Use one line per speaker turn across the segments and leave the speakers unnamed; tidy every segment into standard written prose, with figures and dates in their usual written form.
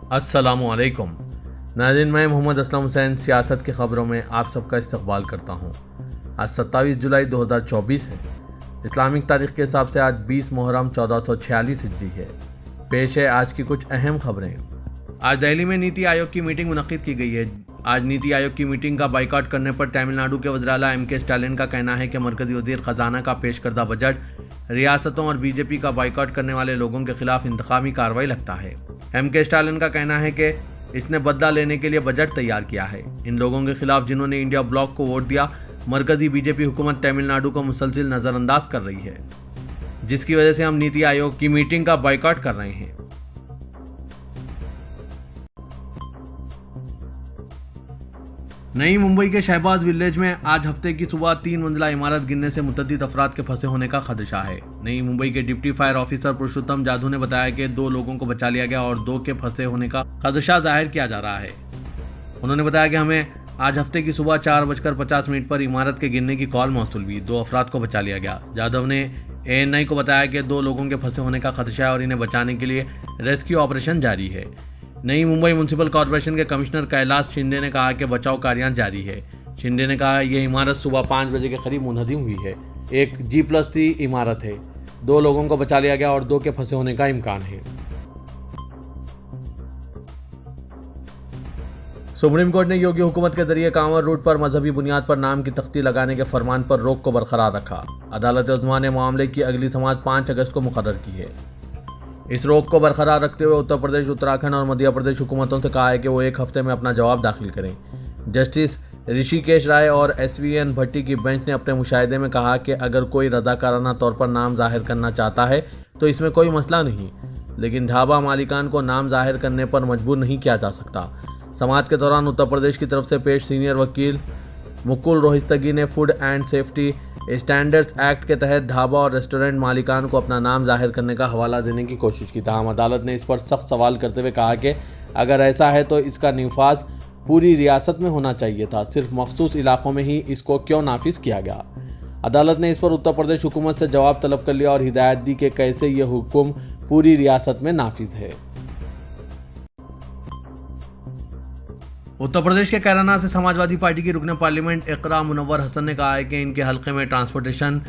अस्सलामुअलैकुम नाज़रीन, मैं मोहम्मद असलम हुसैन सियासत की ख़बरों में आप सबका इस्तकबाल करता हूँ। आज 27 जुलाई 2024 है। इस्लामिक तारीख़ के हिसाब से आज 20 मुहर्रम 1446 हिजरी है। पेश है आज की कुछ अहम खबरें। आज दिल्ली में नीति आयोग की मीटिंग मुनक्किद की गई है। आज नीति आयोग की मीटिंग का बाइकआउट करने पर तमिलनाडु के वज़ीर आला एम.के. स्टालिन का कहना है कि मरकज़ी वज़ीर ख़जाना का पेश करदा बजट रियासतों और बीजेपी का बाइकआउट करने वाले लोगों के खिलाफ इंतकामी कार्रवाई लगता है। एम.के. स्टालिन का कहना है कि इसने बदला लेने के लिए बजट तैयार किया है। इन लोगों के खिलाफ जिन्होंने इंडिया ब्लॉक को वोट दिया, मरकज़ी बीजेपी हुकूमत तमिलनाडु को मुसलसिल नज़रअंदाज कर रही है, जिसकी वजह से हम नीति आयोग की मीटिंग का बाइकआउट कर रहे हैं। नई मुंबई के शहबाज विलेज में आज हफ्ते की सुबह 3 मंजिला इमारत गिरने से मुतअद्दिद अफराद के फंसे होने का खदशा है। नई मुंबई के डिप्टी फायर ऑफिसर पुरुषोत्तम जाधव ने बताया कि 2 लोगों को बचा लिया गया और 2 के फंसे होने का खदशा जाहिर किया जा रहा है। उन्होंने बताया कि हमें आज हफ्ते की सुबह 4:50 पर इमारत के गिरने की कॉल मौसूल हुई। 2 अफराद को बचा लिया गया। जाधव ने ANI को बताया कि 2 लोगों के फंसे होने का खदशा है और इन्हें बचाने के लिए रेस्क्यू ऑपरेशन जारी है। नई मुंबई म्यूनसिपल कॉरपोरेशन के कमिश्नर कैलाश शिंदे ने कहा कि बचाव कार्य जारी है। शिंदे ने कहा यह इमारत सुबह 5 बजे के करीब मुनहदिम हुई है। एक G+3 इमारत है। 2 लोगों को बचा लिया गया और 2 के फंसे होने का इम्कान है। सुप्रीम कोर्ट ने योगी हुकूमत के जरिए कांवर रूट पर मजहबी बुनियाद पर नाम की तख्ती लगाने के फरमान पर रोक को बरकरार रखा। अदालत उज़्मा ने मामले की अगली समाअत 5 अगस्त को मुकर्रर की है। इस रोक को बरकरार रखते हुए उत्तर प्रदेश, उत्तराखंड और मध्य प्रदेश हुकूमतों से कहा है कि वो 1 हफ्ते में अपना जवाब दाखिल करें। जस्टिस ऋषिकेश राय और SVN भट्टी की बेंच ने अपने मुशाहिदे में कहा कि अगर कोई रज़ाकाराना तौर पर नाम जाहिर करना चाहता है तो इसमें कोई मसला नहीं, लेकिन ढाबा मालिकान को नाम जाहिर करने पर मजबूर नहीं किया जा सकता। समाअत के दौरान उत्तर प्रदेश की तरफ से पेश सीनियर वकील मुकुल रोहितगी ने food and safety standards act के तहत ढाबा और रेस्टोरेंट मालिकान को अपना नाम जाहिर करने का हवाला देने की कोशिश की। ताहम अदालत ने इस पर सख्त सवाल करते हुए कहा कि अगर ऐसा है तो इसका निफाज पूरी रियासत में होना चाहिए था, सिर्फ मखसूस इलाकों में ही इसको क्यों नाफिज किया गया। अदालत ने इस पर उत्तर प्रदेश हुकूमत से जवाब तलब कर लिया और हिदायत दी कि कैसे ये हुक्म पूरी रियासत में नाफिज है। उत्तर प्रदेश के कैराना से समाजवादी पार्टी की रुकने पार्लियामेंट इकरा मुनव्वर हसन ने कहा है कि इनके हलके में ट्रांसपोर्टेशन,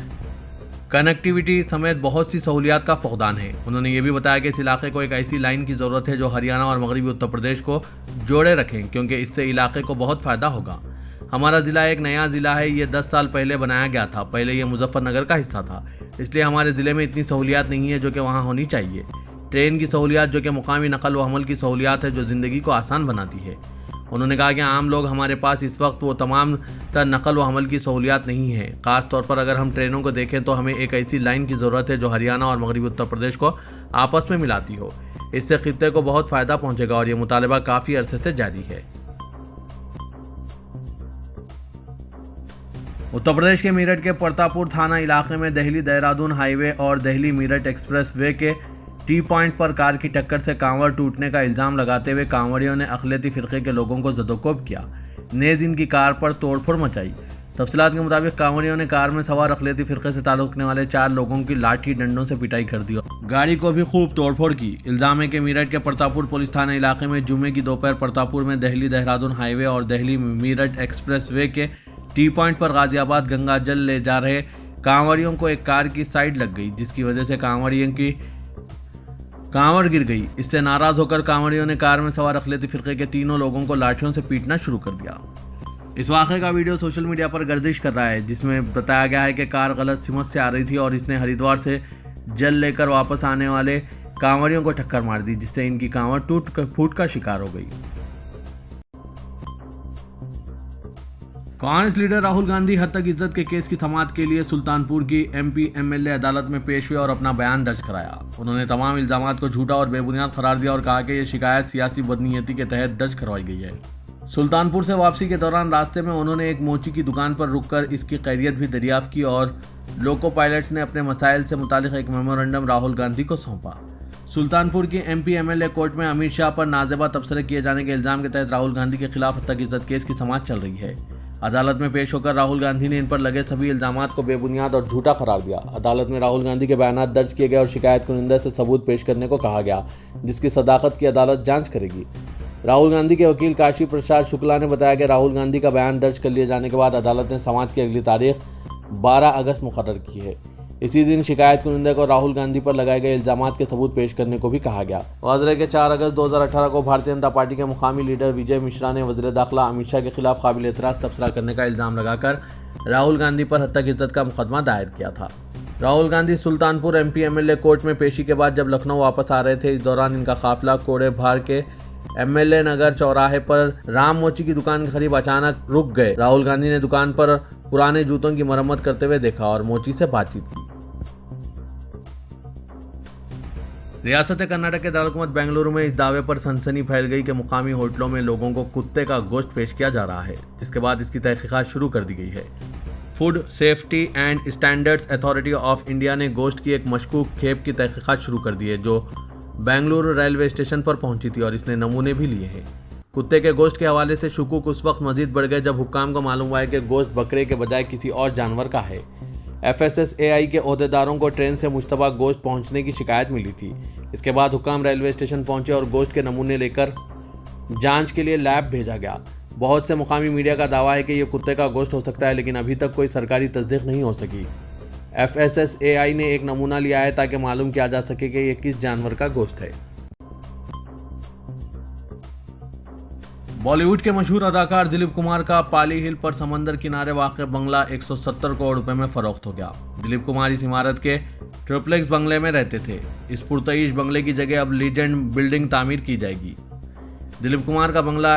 कनेक्टिविटी समेत बहुत सी सहूलियात का फुकदान है। उन्होंने ये भी बताया कि इस इलाके को एक ऐसी लाइन की ज़रूरत है जो हरियाणा और मगरबी उत्तर प्रदेश को जोड़े रखें, क्योंकि इससे इलाके को बहुत फ़ायदा होगा। हमारा ज़िला एक नया ज़िला है, ये 10 साल पहले बनाया गया था। पहले ये मुजफ्फरनगर का हिस्सा था, इसलिए हमारे ज़िले में इतनी सहूलियात नहीं है जो कि वहाँ होनी चाहिए। ट्रेन की सहूलियात जो कि मुकामी नकल व हमल की सहूलियात है जो ज़िंदगी को आसान बनाती है। उन्होंने कहा कि आम लोग हमारे पास इस वक्त वो तमाम तर नकल व हमल की सहूलियात नहीं है। ख़ास तौर पर अगर हम ट्रेनों को देखें तो हमें एक ऐसी लाइन की ज़रूरत है जो हरियाणा और मगरबी उत्तर प्रदेश को आपस में मिलाती हो। इससे खित्ते को बहुत फ़ायदा पहुंचेगा और ये मुतालबा काफ़ी अरसे से जारी है। उत्तर प्रदेश के मेरठ के परतापुर थाना इलाके में दिल्ली देहरादून हाईवे और दिल्ली मेरठ एक्सप्रेस वे के टी पॉइंट पर कार की टक्कर से कांवड़ टूटने का इल्ज़ाम लगाते हुए कांवड़ियों ने अक़लियती फ़िरक़े के लोगों को ज़दोकोब किया, नेज़ इनकी कार पर तोड़फोड़ मचाई। तफसीलात के मुताबिक कांवड़ियों ने कार में सवार अक़लियती फ़िरक़े से ताल्लुक़ रखने वाले 4 लोगों की लाठी डंडों से पिटाई कर दी, गाड़ी को भी खूब तोड़फोड़ की। इल्ज़ाम है कि मेरठ के परतापुर पुलिस थाना इलाके में जुमे की दोपहर परतापुर में दिल्ली देहरादून हाईवे और दिल्ली मेरठ एक्सप्रेस वे के टी पॉइंट पर गाज़ियाबाद गंगा जल ले जा रहे कांवड़ियों को एक कार की साइड लग गई, जिसकी वजह से कांवड़ियों की कांवड़ गिर गई। इससे नाराज होकर कांवड़ियों ने कार में सवार अक़लियती फ़िरक़े के 3 लोगों को लाठियों से पीटना शुरू कर दिया। इस वाक़े का वीडियो सोशल मीडिया पर गर्दिश कर रहा है, जिसमें बताया गया है कि कार गलत सिमत से आ रही थी और इसने हरिद्वार से जल लेकर वापस आने वाले कांवड़ियों को टक्कर मार दी, जिससे इनकी कांवड़ फूट का शिकार हो गई। कांग्रेस लीडर राहुल गांधी हद तक इज्जत के केस की समाअत के लिए सुल्तानपुर की MP MLA अदालत में पेश हुए और अपना बयान दर्ज कराया। उन्होंने तमाम इल्जामात को झूठा और बेबुनियाद करार दिया और कहा कि यह शिकायत सियासी बदनीयती के तहत दर्ज करवाई गई है। सुल्तानपुर से वापसी के दौरान रास्ते में उन्होंने एक मोची की दुकान पर रुककर इसकी खैरियत भी दरियाफ्त की और लोको पायलट्स ने अपने मसाइल से मुतालिक एक मेमोरेंडम राहुल गांधी को सौंपा। सुल्तानपुर की MP MLA कोर्ट में अमित शाह पर नाजेबा तबसरे किए जाने के इल्जाम के तहत राहुल गांधी के खिलाफ हद तक इज्जत केस की समाअत चल रही है। अदालत में पेश होकर राहुल गांधी ने इन पर लगे सभी इल्जामात को बेबुनियाद और झूठा करार दिया। अदालत में राहुल गांधी के बयानात दर्ज किए गए और शिकायत कुनिंदा से सबूत पेश करने को कहा गया, जिसकी सदाकत की अदालत जांच करेगी। राहुल गांधी के वकील काशी प्रसाद शुक्ला ने बताया कि राहुल गांधी का बयान दर्ज कर लिए जाने के बाद अदालत ने समाअत की अगली तारीख 12 अगस्त मुकर्रर की है। इसी दिन शिकायत कुनिंदा को राहुल गांधी पर लगाए गए इल्जामात के सबूत पेश करने को भी कहा गया। वाज़ेह के 4 अगस्त 2018 को भारतीय जनता पार्टी के मुकामी लीडर विजय मिश्रा ने वज़ीर दाखिला अमित शाह के खिलाफ काबिल एतराज़ तबसरा करने का इल्जाम लगाकर राहुल गांधी पर हत्या की इज्जत का मुकदमा दायर किया था। Rahul Gandhi Sultanpur MP MLA court में पेशी के बाद जब लखनऊ वापस आ रहे थे, इस दौरान इनका काफिला कोड़े भार के एमएलए नगर चौराहे पर राम मोची की दुकान के करीब अचानक रुक गए। राहुल गांधी ने दुकान पर पुराने जूतों की मरम्मत करते हुए देखा और मोची से बातचीत की। रियासत कर्नाटक के दारकूमत बेंगलुरु में इस दावे पर सनसनी फैल गई कि मुकामी होटलों में लोगों को कुत्ते का गोश्त पेश किया जा रहा है, जिसके बाद इसकी तहकीकात शुरू कर दी गई है। Food safety and standards authority of India ने गोश्त की एक मशकूक खेप की तहकीकात शुरू कर दी है, जो बेंगलुरु रेलवे स्टेशन पर पहुंची थी और इसने नमूने भी लिए हैं। कुत्ते के गोश्त के हवाले से शुकूक उस वक्त मजीद बढ़ गए जब हुक्काम को मालूम हुआ है कि गोश्त बकरे के बजाय किसी और जानवर का है। FSSAI के ओहदेदारों को ट्रेन से मुश्तबा गोश्त पहुंचने की शिकायत मिली थी। इसके बाद हुक्काम रेलवे स्टेशन पहुंचे और गोश्त के नमूने लेकर जांच के लिए लैब भेजा गया। बहुत से मुकामी मीडिया का दावा है कि यह कुत्ते का गोश्त हो सकता है, लेकिन अभी तक कोई सरकारी तस्दीक नहीं हो सकी। FSSAI ने एक नमूना लिया है ताकि मालूम किया जा सके कि यह किस जानवर का गोश्त है। बॉलीवुड के मशहूर अदाकार दिलीप कुमार का पाली हिल पर समंदर किनारे वाक़ बंगला 170 करोड़ रुपए में फरोख्त हो गया। दिलीप कुमार इस इमारत के ट्रिप्लेक्स बंगले में रहते थे। इस पुरतईश बंगले की जगह अब लीजेंड बिल्डिंग तामीर की जाएगी। दिलीप कुमार का बंगला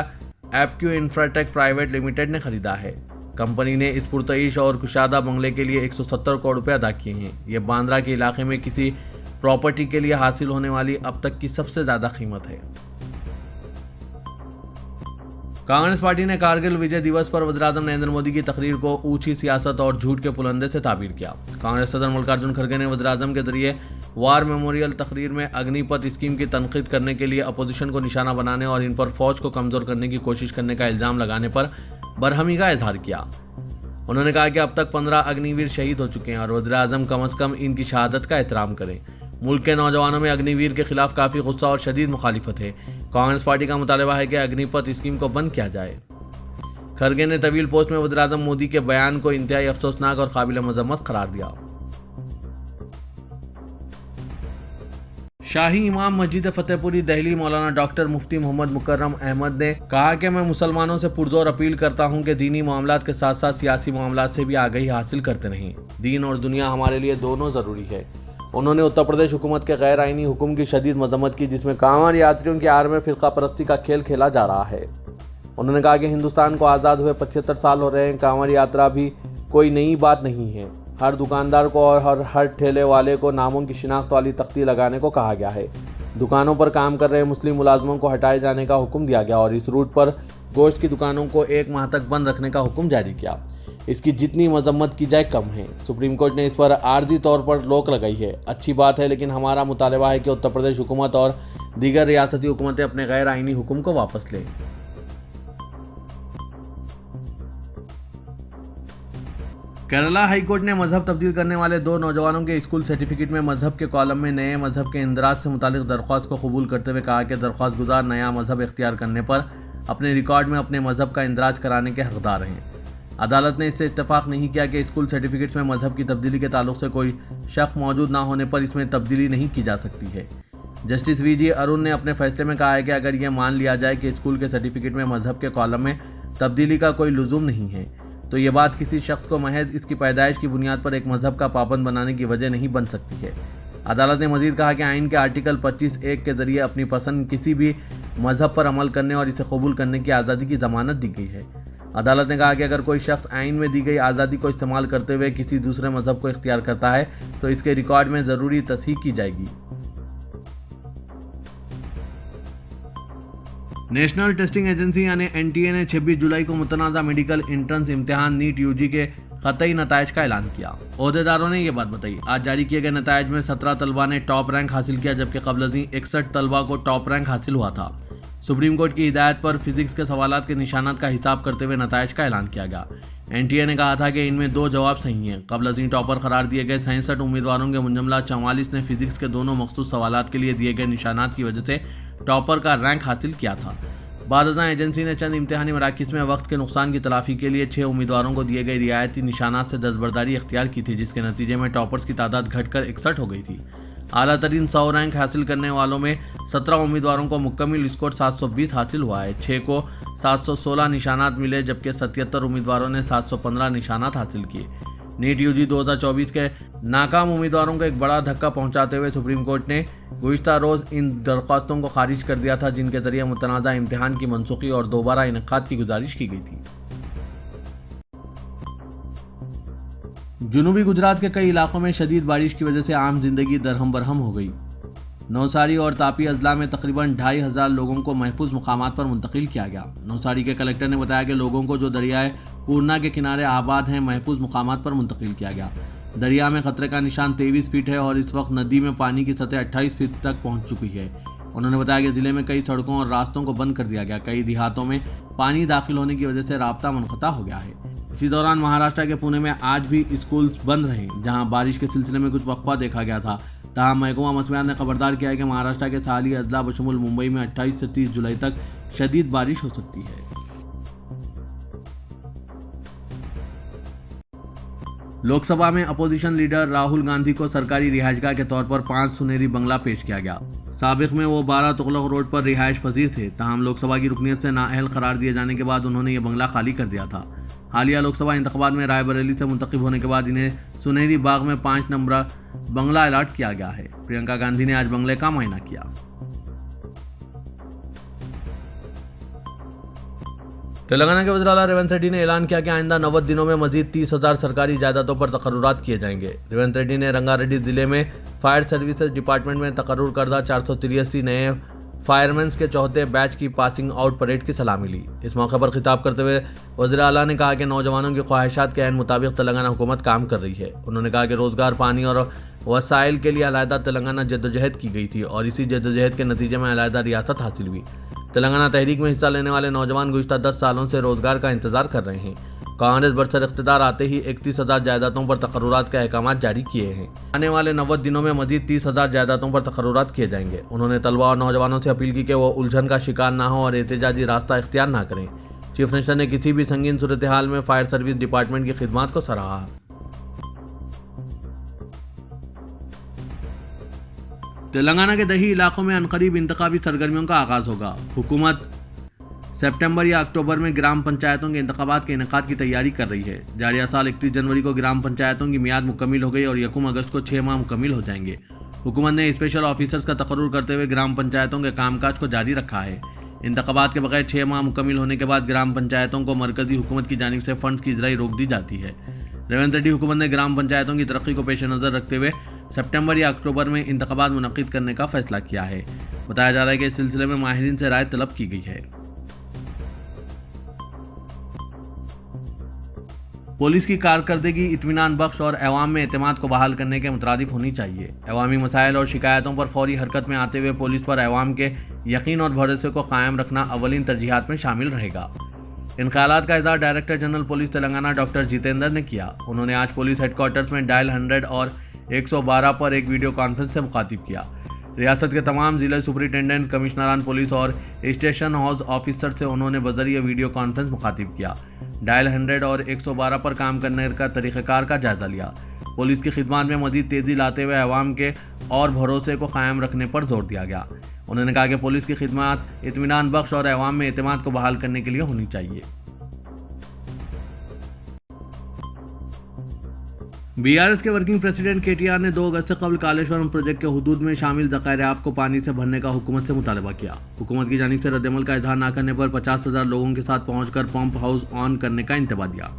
एपक्यू इंफ्राटेक प्राइवेट लिमिटेड ने खरीदा है। कंपनी ने इस पुरतईश और कुशादा बंगले के लिए 170 करोड़ रुपए अदा किए हैं। यह बांद्रा के इलाके में किसी प्रॉपर्टी के लिए हासिल होने वाली अब तक की सबसे ज्यादा कीमत है। कांग्रेस पार्टी ने कारगिल विजय दिवस पर वज़ीर-ए-आज़म नरेंद्र मोदी की तकरीर को ऊंची सियासत और झूठ के पुलंदे से ताबीर किया। कांग्रेस सदर मल्लिकार्जुन खड़गे ने वज़ीर-ए-आज़म के जरिए वार मेमोरियल तकरीर में अग्निपथ स्कीम की तनकीद करने के लिए अपोजिशन को निशाना बनाने और इन पर फौज को कमजोर करने की कोशिश करने का इल्जाम लगाने पर बरहमी का इजहार किया। उन्होंने कहा कि अब तक 15 अग्निवीर शहीद हो चुके हैं और वज़ीर-ए-आज़म कम अज कम इनकी शहादत का एहतराम करें। मुल्क के नौजवानों में अग्निवीर के खिलाफ काफ़ी गुस्सा और शदीद मुखालिफत है। कांग्रेस पार्टी का मुतालबा है कि अग्निपथ स्कीम को बंद किया जाए। खड़गे ने तवील पोस्ट में वज़ीर-ए-आज़म मोदी के बयान को इंतहाई अफसोसनाक और काबिल मजम्मत करार दिया। शाही इमाम मस्जिद फतेहपुरी दिल्ली मौलाना डॉक्टर मुफ्ती मोहम्मद मुकर्रम अहमद ने कहा कि मैं मुसलमानों से पुरजोर अपील करता हूं कि दीनी मामलात के साथ साथ सियासी मामलात से भी आगाही हासिल करते रहें। दीन और दुनिया हमारे लिए दोनों ज़रूरी है। उन्होंने उत्तर प्रदेश हुकूमत के गैर आइनी हुक्म की शदीद मजम्मत की, जिसमें कांवड़ यात्रियों की आड़ में फिरका परस्ती का खेल खेला जा रहा है। उन्होंने कहा कि हिंदुस्तान को आज़ाद हुए 75 साल हो रहे हैं। कांवड़ यात्रा भी कोई नई बात नहीं है। हर दुकानदार को और हर ठेले वाले को नामों की शिनाख्त वाली तख्ती लगाने को कहा गया है। दुकानों पर काम कर रहे मुस्लिम मुलाजमों को हटाए जाने का हुक्म दिया गया और इस रूट पर गोश्त की दुकानों को 1 माह तक बंद रखने का हुक्म जारी किया। इसकी जितनी मजम्मत की जाए कम है। सुप्रीम कोर्ट ने इस पर आर्जी तौर पर रोक लगाई है। अच्छी बात है, लेकिन हमारा मुतालबा है कि उत्तर प्रदेश हुकूमत और दीगर रियासती हुकूमतें अपने गैर आइनी हुक्म को वापस लें। केरला हाई कोर्ट ने मजहब तब्दील करने वाले 2 नौजवानों के स्कूल सर्टिफिकेट में मजहब के कॉलम में नए मजहब के इंदराज से मुतालिक दरख्वास्त को कबूल करते हुए कहा कि दरख्वास्त गुजार नया मजहब इख्तियार करने पर अपने रिकॉर्ड में अपने मजहब का इंदराज कराने के हकदार हैं। अदालत ने इससे इत्तेफाक नहीं किया कि स्कूल सर्टिफिकेट्स में मजहब की तब्दीली के ताल्लुक से कोई शक मौजूद ना होने पर इसमें तब्दीली नहीं की जा सकती है। जस्टिस वीजी अरुण ने अपने फैसले में कहा है कि अगर यह मान लिया जाए कि स्कूल के सर्टिफिकेट में मजहब के कॉलम में तब्दीली का कोई लुज़ूम नहीं है, तो ये बात किसी शख्स को महज इसकी पैदाइश की बुनियाद पर एक मजहब का पाबंद बनाने की वजह नहीं बन सकती है। अदालत ने मजीद कहा कि आइन के आर्टिकल 25(1) के जरिए अपनी पसंद किसी भी मजहब पर अमल करने और इसे कबूल करने की आज़ादी की जमानत दी गई है। अदालत ने कहा कि अगर कोई शख्स आइन में दी गई आज़ादी को इस्तेमाल करते हुए किसी दूसरे मजहब को इख्तियार करता है तो इसके रिकॉर्ड में ज़रूरी तस्हीह की जाएगी। नेशनल टेस्टिंग एजेंसी यानी NTA ने 26 जुलाई को मुतनाज़ा मेडिकल एंट्रेंस इम्तिहान नीट UG के क़तई नताइज का ऐलान किया। ओहदेदारों ने यह बात बताई। आज जारी किए गए नताइज में 17 तलबा ने टॉप रैंक हासिल किया, जबकि क़ब्ल अज़ीं 61 तलबा को टॉप रैंक हासिल हुआ था। सुप्रीम कोर्ट की हिदायत पर फिजिक्स के सवालात के निशानात का हिसाब करते हुए नताइज का ऐलान किया गया। एनटीए ने कहा था कि इनमें 2 जवाब सही हैं। कबल अज़ीं टॉपर करार दिए गए 67 उम्मीदवारों के मुंजमला 44 ने फिजिक्स के दोनों मखसूस सवालात के लिए दिए गए निशानात की वजह से टॉपर का रैंक हासिल किया था। बादशाह एजेंसी ने चंद इम्तिहानी मराकिज़ में वक्त के नुकसान की तलाफी के लिए 6 उम्मीदवारों को दिए गए रियायती निशानात से दस्तबरदारी इख्तियार की थी, जिसके नतीजे में टॉपर्स की तादाद घटकर 61 हो गई थी। आला तरीन 100 रैंक हासिल करने वालों में 17 उम्मीदवारों को मुकम्मल स्कोर 720 हासिल हुआ है। 6 को 716 निशानात मिले, जबकि 77 उम्मीदवारों ने 715 निशानात हासिल किए। नीट यूजी 2024 के नाकाम उम्मीदवारों को एक बड़ा धक्का पहुंचाते हुए सुप्रीम कोर्ट ने गुज़िश्ता रोज़ इन दरख्वास्तों को खारिज कर दिया था, जिनके जरिए मुतनाज़ा इम्तिहान की मनसूखी और दोबारा इनेकाद की गुजारिश की गई थी। जनूबी गुजरात के कई इलाकों में शदीद बारिश की वजह से आम जिंदगी दरहम बरहम हो गई। नवसारी और तापी अजला में तकरीबन 2500 लोगों को महफूज मुकामात पर मुंतकिल किया गया। नवसारी के कलेक्टर ने बताया कि लोगों को जो दरियाए पूर्णा के किनारे आबाद हैं महफूज मुकामात पर मुंतकिल किया गया। दरिया में खतरे का निशान 23 फीट है और इस वक्त नदी में पानी की सतह 28 फीट तक पहुंच चुकी है। उन्होंने बताया कि जिले में कई सड़कों और रास्तों को बंद कर दिया गया। कई देहातों में पानी दाखिल होने की वजह से राब्ता मुनक़ता हो गया है। इसी दौरान महाराष्ट्र के पुणे में आज भी स्कूल बंद रहे, जहां बारिश के सिलसिले में कुछ वक्फा देखा गया था। तमाम महकमा मौसमियात ने खबरदार किया है कि महाराष्ट्र के साहली अजला बशमुल मुंबई में 28 से 30 जुलाई तक शदीद बारिश हो सकती है। लोकसभा में अपोजिशन लीडर राहुल गांधी को सरकारी रिहायशगाह के तौर पर 5 सुनहरी बंगला पेश किया गया। साबिक में वो 12 तुगलक रोड पर रिहायश पजीर थे, ताहम लोकसभा की रुकनीत से नाअहल करार दिए जाने के बाद उन्होंने ये बंगला खाली कर दिया था। हालिया लोकसभा इंतखाबात में रायबरेली से मुंतखब होने के बाद इन्हें सुनहरी बाग में 5 नंबर बंगला अलॉट किया गया है। प्रियंका गांधी ने आज बंगले का मुआयना किया। तेलंगाना के वज़ीर आला रेवंत रेड्डी ने ऐलान किया कि आइंदा 90 दिनों में मजीद 30,000 सरकारी जायदादों पर तकर्रुरात किए जाएंगे। रेवंत रेड्डी ने रंगारेड्डी जिले में फायर सर्विसेज डिपार्टमेंट में तकर्रुर करदा 483 नए फायरमैन्स के 4थे बैच की पासिंग आउट परेड की सलामी ली। इस मौके पर खिताब करते हुए वज़ीर आला ने कहा कि नौजवानों की ख्वाहिशात के ऐन मुताबिक तेलंगाना हुकूमत काम कर रही है। उन्होंने कहा कि रोजगार, पानी और वसाइल के लिए अलहदा तेलंगाना जद्दोजहद की गई थी और इसी जद्दोजहद के नतीजे में अलहदा रियासत हासिल हुई। तेलंगाना तहरीक में हिस्सा लेने वाले नौजवान गुज़िश्ता 10 सालों से रोजगार का इंतजार कर रहे हैं। कांग्रेस बरसर इख्तिदार आते ही 31,000 जायदादों पर तकर्रुरात के अहकाम जारी किए हैं। आने वाले 90 दिनों में मजीद 30,000 जायदादों पर तकर्रुरात किए जाएंगे। उन्होंने तलबा और नौजवानों से अपील की कि वो उलझन का शिकार ना हो और एहतजाजी रास्ता इख्तियार ना करें। चीफ मिनिस्टर ने किसी भी संगीन सूरत हाल में फायर सर्विस डिपार्टमेंट की खिदमत को सराहा। तेलंगाना के दही इलाकों में अनकरीब इंतखाबी सरगर्मियों का आगाज होगा। हुकूमत सितंबर या अक्टूबर में ग्राम पंचायतों के इंतखाबात के इनेकाद की तैयारी कर रही है। जारिया साल 31 जनवरी को ग्राम पंचायतों की मियाद मुकम्मिल हो गई और 1 अगस्त को 6 माह मुकम्मिल हो जाएंगे। हुकूमत ने स्पेशल ऑफिसर्स का तकर्रुर करते हुए ग्राम पंचायतों के कामकाज को जारी रखा है। इंतखाबात के बगैर 6 माह मुकम्मिल होने के बाद ग्राम पंचायतों को मरकजी हुकूमत की जानिब से फंड्स की इजराई रोक दी जाती है। रेवंत रेड्डी हुकूमत ने ग्राम पंचायतों की तरक्की को पेश नज़र रखते हुए सितंबर या अक्टूबर में इंतखाबात मुनक्किद करने का फैसला किया है। बताया जा रहा है कि इस सिलसिले में माहिरीन से राय तलब की गई है। पुलिस की कारकर्दगी इत्मीनान बख्श और अवाम में एतमाद को बहाल करने के मुतरादिफ होनी चाहिए। अवामी मसाइल और शिकायतों पर फौरी हरकत में आते हुए पुलिस पर अवाम के यकीन और भरोसे को कायम रखना अव्वलीन तरजीहात में शामिल रहेगा। इन ख्यालात का इज़हार director general police Telangana doctor Jitendra ने किया। उन्होंने आज पुलिस हेडक्वार्टर्स में डायल 100 और 112 पर एक वीडियो कॉन्फ्रेंस से मुखातिब किया। रियासत के तमाम जिला सुपरिटेंडेंट, कमिश्नरान पुलिस और स्टेशन हाउस ऑफिसर से उन्होंने बजरिए वीडियो कॉन्फ्रेंस मुखातिब किया। डायल 100 और 112 पर काम करने का तरीक़ाकार का जायजा लिया। पुलिस की खिदमत में मजीद तेज़ी लाते हुए अवाम के और भरोसे को कायम रखने पर जोर दिया गया। उन्होंने कहा कि पुलिस की खिदमत इत्मीनान बख्श और अवाम में एतमाद को बहाल करने के लिए होनी चाहिए। बीआरएस के वर्किंग प्रेसिडेंट केटीआर ने 2 अगस्त से कबल कालेश्वरम प्रोजेक्ट के हुदूद में शामिल ज़खायर-ए-आब को पानी से भरने का हुकूमत से मुतालबा किया। हुकूमत की जानिब से रद्द-ए-अमल का इजहार न करने पर 50,000 लोगों के साथ पहुंचकर पंप हाउस ऑन करने का इंतबाह दिया।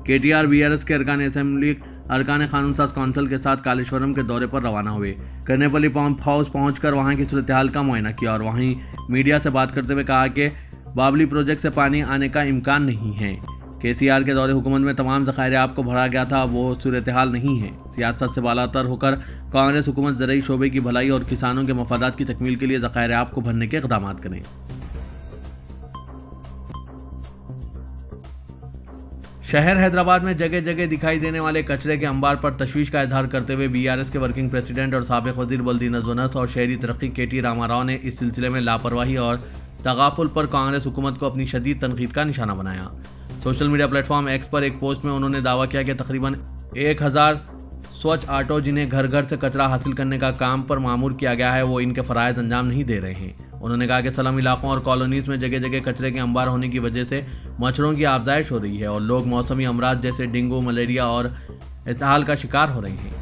केटीआर बीआरएस के अरकान असेंबली, अरकान कानून साज काउंसिल के साथ कालेश्वरम के दौरे पर रवाना हुए। करनेपल्ली पंप हाउस पहुंचकर वहां की सूरत हाल का मुआयना किया और वहीं मीडिया से बात करते हुए कहा कि बाबली प्रोजेक्ट से पानी आने का इम्कान नहीं है। केसीआर के दौरे हुकूमत में तमाम ज़खायर-ए-आब को भरा गया था, वो सूरत हाल नहीं है। सियासत से बालातर होकर कांग्रेस हुकूमत ज़रई शोबे की भलाई और किसानों के मफादात की तकमील के लिए ज़खायर-ए-आब को भरने के इक़दाम करें। शहर हैदराबाद में जगह जगह दिखाई देने वाले कचरे के अंबार पर तशवीश का इजहार करते हुए बीआरएस के वर्किंग प्रेसिडेंट और साबिक वजीर बल्दी नज़ोनस और शहरी तरक्की केटी रामाराव ने इस सिलसिले में लापरवाही और तगाफुल पर कांग्रेस हुकूमत को अपनी शदीद तनकीद का निशाना बनाया। सोशल मीडिया प्लेटफॉर्म एक्स पर एक पोस्ट में उन्होंने दावा किया कि तकरीबन 1000 स्वच्छ ऑटो जिन्हें घर घर से कचरा हासिल करने का काम पर मामूर किया गया है, वो इनके फराइज अंजाम नहीं दे रहे हैं। उन्होंने कहा कि स्लम इलाकों और कॉलोनीज में जगह जगह कचरे के अंबार होने की वजह से मच्छरों की आफजाइश हो रही है और लोग मौसमी अमराज जैसे डेंगू, मलेरिया और इसहाल का शिकार हो रहे हैं।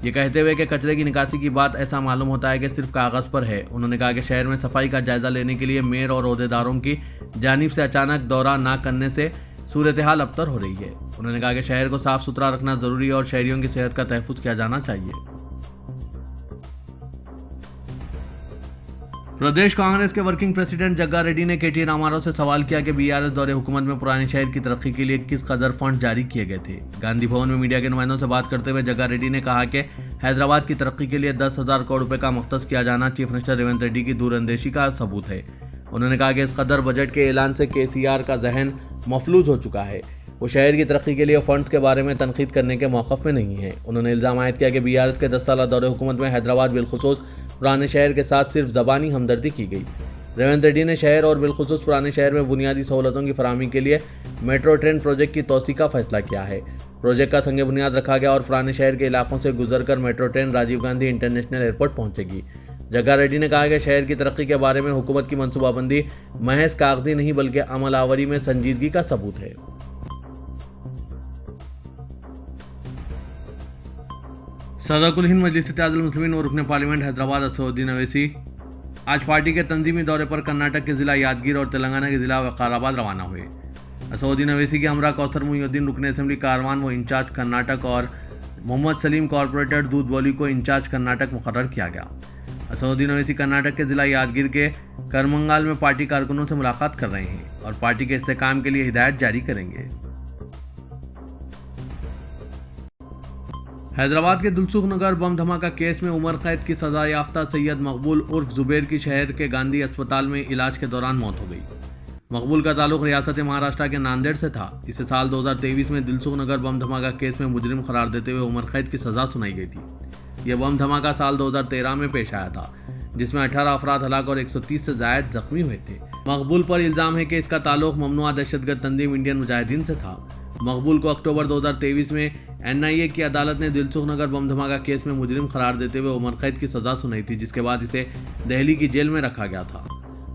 ये कहते हुए कि कचरे की निकासी की बात ऐसा मालूम होता है कि सिर्फ कागज़ पर है। उन्होंने कहा कि शहर में सफाई का जायजा लेने के लिए मेयर और ओहदेदारों की जानिब से अचानक दौरा न करने से सूरत हाल अबतर हो रही है। उन्होंने कहा कि शहर को साफ सुथरा रखना जरूरी है और शहरियों की सेहत का तहफ़्फ़ुज़ किया जाना चाहिए। प्रदेश कांग्रेस के वर्किंग प्रेसिडेंट जग्गा रेड्डी ने केटी रामाराव से सवाल किया कि बीआरएस दौरे हुकूमत में पुराने शहर की तरक्की के लिए किस कदर फंड जारी किए गए थे। गांधी भवन में मीडिया के नुमाइंदों से बात करते हुए जग्गा रेड्डी ने कहा कि हैदराबाद की तरक्की के लिए 10,000 करोड़ रुपए का मख्तस किया जाना चीफ मिनिस्टर रेवंत रेड्डी की दूरअंदेशी का सबूत है। उन्होंने कहा कि इस कदर बजट के ऐलान से केसीआर का जहन मफलूज हो चुका है। वो शहर की तरक्की के लिए फंड्स के बारे में तनकीद करने के मौक़िफ़ में नहीं है। उन्होंने इल्ज़ाम आयद किया कि बीआरएस के 10 साल दौरे हुकूमत में हैदराबाद बिलखुसूस पुराने शहर के साथ सिर्फ ज़बानी हमदर्दी की गई। रेवंत रेड्डी ने शहर और बिलखुसूस पुराने शहर में बुनियादी सहूलतों की फराहमी के लिए मेट्रो ट्रेन प्रोजेक्ट की तोसी का फैसला किया है। प्रोजेक्ट का संग बुनियाद रखा गया और पुराने शहर के इलाकों से गुजरकर metro train Rajiv Gandhi international airport पहुंचेगी। जग्गा रेड्डी ने कहा कि शहर की तरक्की के बारे में हुकूमत की मनसूबाबंदी महज कागजी नहीं बल्कि अमल आवरी में संजीदगी का सबूत है। सदरुल हिंद मजलिस इत्तेहादुल मुस्लिमीन और रुकन पार्लियामेंट हैदराबाद असदुद्दीन अवैसी आज पार्टी के तंजीमी दौरे पर कर्नाटक के जिला यादगीर और तेलंगाना के जिला वकाराबाद रवाना हुए। असदुद्दीन अवैसी के हमरा कौसर मुहिउद्दीन रुकन असेंबली कारवान व इंचार्ज कर्नाटक और मोहम्मद सलीम कॉरपोरेटर दूध बोली को इंचार्ज कर्नाटक मुकर्रर किया गया। असदुद्दीन अवैसी कर्नाटक के जिला यादगीर के करमंगाल में पार्टी कारकुनों से मुलाकात कर रहे हैं और पार्टी के इस्तेकाम के लिए हिदायत जारी करेंगे। हैदराबाद के दिलसुख नगर बम धमाका केस में उम्र कैद की सजा याफ्ता सैयद मकबूल उर्फ जुबैर की शहर के गांधी अस्पताल में इलाज के दौरान मौत हो गई। मकबूल का ताल्लुक रियासत महाराष्ट्र के नांदेड़ से था। इसे साल 2023 में दिलसुख नगर बम धमाका केस में मुजरिम करार देते हुए उम्र कैद की सजा सुनाई गई थी। यह बम धमाका साल 2013 में पेश आया था, जिसमें 18 अफराद हलाक और 130 से जायद जख्मी हुए थे। मकबूल पर इल्जाम है कि इसका ताल्लुक ममनुआ दहशतगर्द तंजीम इंडियन मुजाहिदीन से था। मकबूल को अक्टूबर 2023 में एनआईए की अदालत ने दिलसुख नगर बम धमाका केस में मुजरिम करार देते हुए उम्र कैद की सजा सुनाई थी, जिसके बाद इसे दिल्ली की जेल में रखा गया था।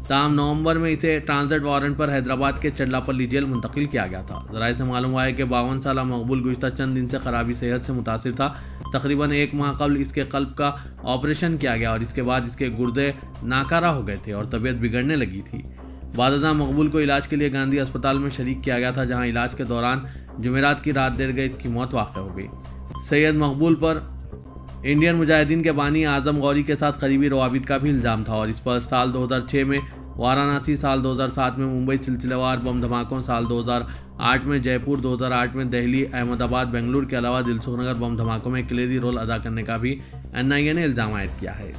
ताहम नवंबर में इसे ट्रांजिट वारंट पर हैदराबाद के चल्लापल्ली जेल मुंतकिल किया गया था। ज़राए से मालूम हुआ है कि 52 साल मकबूल गुज़िश्ता चंद दिन से खराबी सेहत से मुतासिर था। तकरीबन 1 माह कबल इसके कल्ब का ऑपरेशन किया गया और इसके बाद इसके गुर्दे नाकारा हो गए थे और तबीयत बिगड़ने लगी थी। बादशाह मकबूल को इलाज के लिए गांधी अस्पताल में शरीक किया गया था, जहां इलाज के दौरान जुमेरात की रात देर गई की मौत वाक़ हो गई। सैयद मकबूल पर इंडियन मुजाहिदीन के बानी आजम गौरी के साथ करीबी रवाबित का भी इल्ज़ाम था और इस पर साल 2006 में वाराणसी, साल 2007 में मुंबई सिलसिलेवार बम धमाकों, साल 2008 में जयपुर, 2008 में दिल्ली, अहमदाबाद, बेंगलुरु के अलावा दिलसुख नगर बम धमाकों में कलीदी रोल अदा करने का भी एनआईए ने इल्ज़ाम आयद किया है।